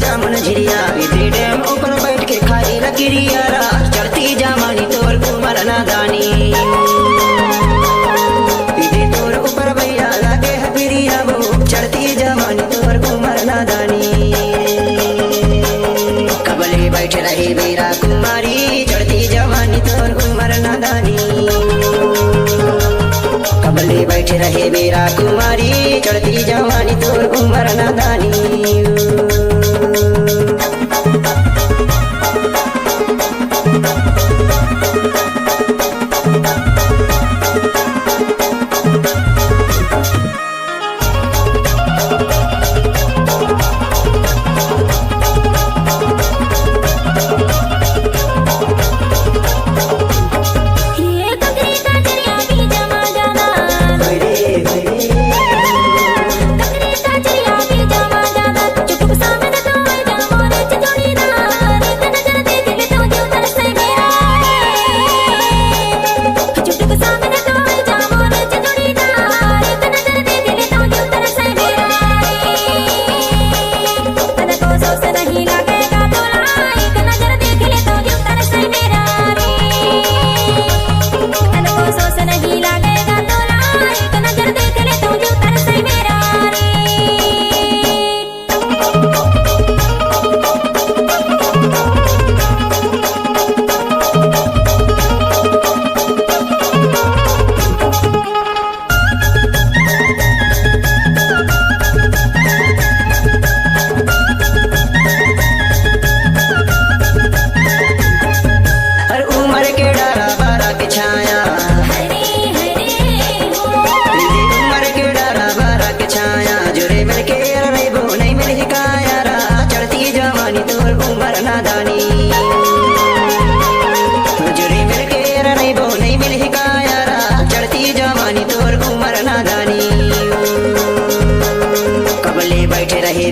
जामुन झिरिया इधे डैम ऊपर बैठ के खाई लकीरिया चढ़ती जवानी तोर उमर नादानी इधे तोर ऊपर भैया लागे हबिरिया वो चढ़ती जवानी तोर उमर नादानी कबले बैठ रही वीरा कुमारी चढ़ती जवानी तोर उमर नादानी कबले बैठ रहे वीरा कुमारी चढ़ती जवानी तोर उमर नादानी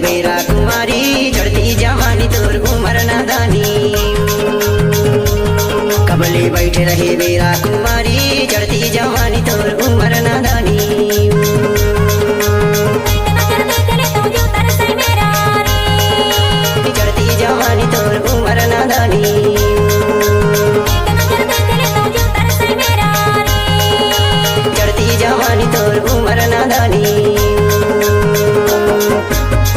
वीरा कुमारी चढ़ती जवानी तोर उमर नादानी कबले बैठ रहे वीरा कुमारी चढ़ती जवानी तोर उमर नादानी चढ़ती जवानी तोर उमर नादानी।